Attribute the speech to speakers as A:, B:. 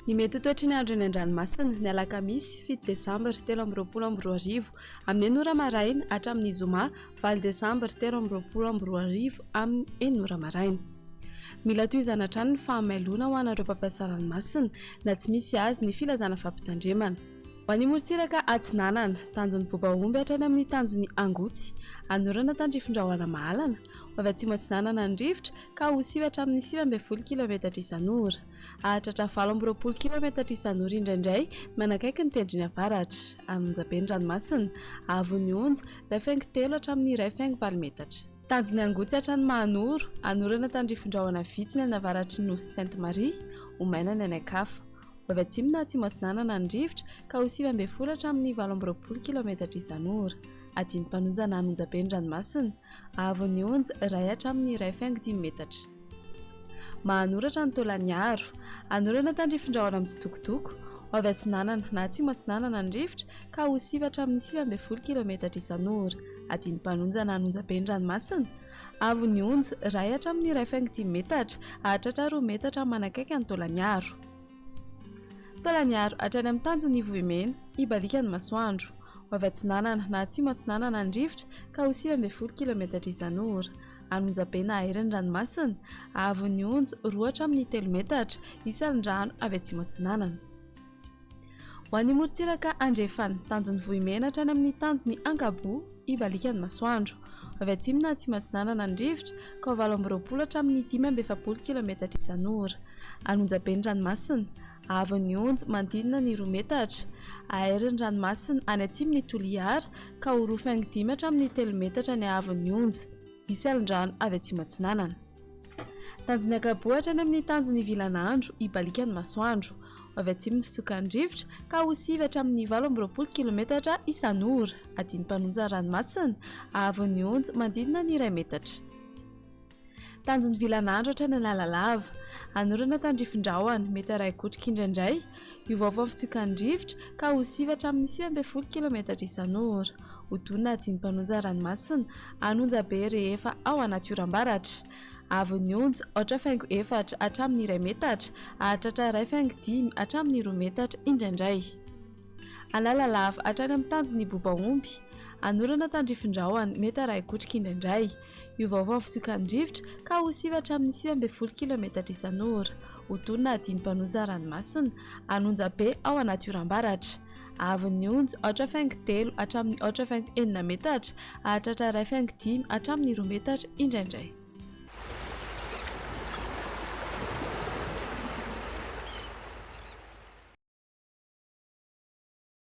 A: Ny mety ho toetry ny andro eny an-dranomasina ny alakamisy 7 desambra 2024 amin'ny 9 ora maraina hatramin'ny zoma 20 desambra 2024 amin'ny 1 ora maraina. Mila tohizana hatrany ny fahamailona ho anareo mpampiasa ranomasina na tsy misy azy ny filazana fampitandremana. Ho an'ny morontsiraka Atsinanana, tanjon'ny Bobaomby hatrany amin'ny tanjon'ny Angotsy, anorana tandrifin-drahona mahalana, ho avy atsimo Atsinanana ny rivotra ka ho 7 hatramin'ny 9 km isan'ora. Ahatratra 20 km isan'ora indraindray manakaiky ny tendrony avaratra. Anonjabe ny ranomasina, Avon'ny Onja 2.3 hatramin'ny 2.4 metatra. Tanjon'ny Angotsy hatrany Mahanoro, anorana tandrifin-drahona vitsy ny any avaratry ny Nosy Sainte-Marie, ho maina ny any Ankafa. Ho avy atsimo na atsimo Atsinanana ny rivotra ka ho 9 hatramin'ny 20 km isan'ora. Adiny mpanonjana Anonjabe ny ranomasina, Avon'ny Onja 2 hatramin'ny 2.5 metatra. Mahanoratra ny Taolagnaro, anorana tandrifin-drahona mitsitokotoko, ho avy Atsinanana na atsimo Atsinanana ny rivotra ka ho 7 hatramin'ny 9 km isan'ora. Adiny mpanonjana Anonjabe ny ranomasina, Avon'ny Onja 2 hatramin'ny 2.5 metatra, ahatratra 2 metatra manakaiky ny Taolagnaro. Taolagnaro hatrany amin'ny tanjon'ny Vohimena, Ibalika ny masoandro, ho avy Atsinanana na atsimo Atsinanana ny rivotra ka ho 9 km isan'ora. Anonjabe na ahery ny ranomasina, Avon'ny Onja 2 hatramin'ny 3 metatra, isan'ndrano avy atsimo Atsinanana. Ho an'ny morontsiraka Andrefana, tanjon'ny Vohimena hatrany amin'ny tanjon'ny Ankabo, Ibalika ny masoandro, ho avy atsimo na atsimo Atsinanana ny rivotra ka ho 20 hatramin'ny 15 km isan'ora. Anonjabe ny ranomasina, Avon'ny Onja mandinina ny 2 metatra, ahery ny ranomasina any atsimony Toliara ka ho 2.5 hatramin'ny 3 metatra ny Avon'ny Onja, isan'ndrano avy atsimo Atsinanana. Tanjon'ny Ankabo hatrany amin'ny tanjon'ny Vilanandro, Ibalika ny masoandro, ho avy atsimo ny fitsokan'ny rivotra ka ho 7 hatramin'ny 20 km isan'ora. Adiny mpanonja ranomasina, Avon'ny Onja mandinina ny 2 metatra. Tanjon'ny Vilanandro hatrany Analalava, anorana tandrifin-drahona mety 2 kotrika indraindray, iovaova fitsokan'ny rivotra ka ho 7 hatramin'ny 9 km isan'ora. Hodonina adiny mpanonja ranomasina, Anonjabe rehefa ao anaty oram-baratra. Avon'ny Onja 8.4 hatramin'ny 2 metatra, ahatratra 2.5 hatramin'ny 2 metatra indraindray. Analalava hatrany amin'ny tanjon'ny Bobaomby, anorana tandrifin-drahona mety 2 kotrika indraindray, iovaova fitsokan'ny rivotra ka ho 7 hatramin'ny 9 km isan'ora. Hodonina adiny mpanonja ranomasina, Anonjabe ao anaty oram-baratra. Avon'ny Onja 8.3 hatramin'ny 8.4 metatra, ahatratra 2.5 hatramin'ny 2 metatra indraindray.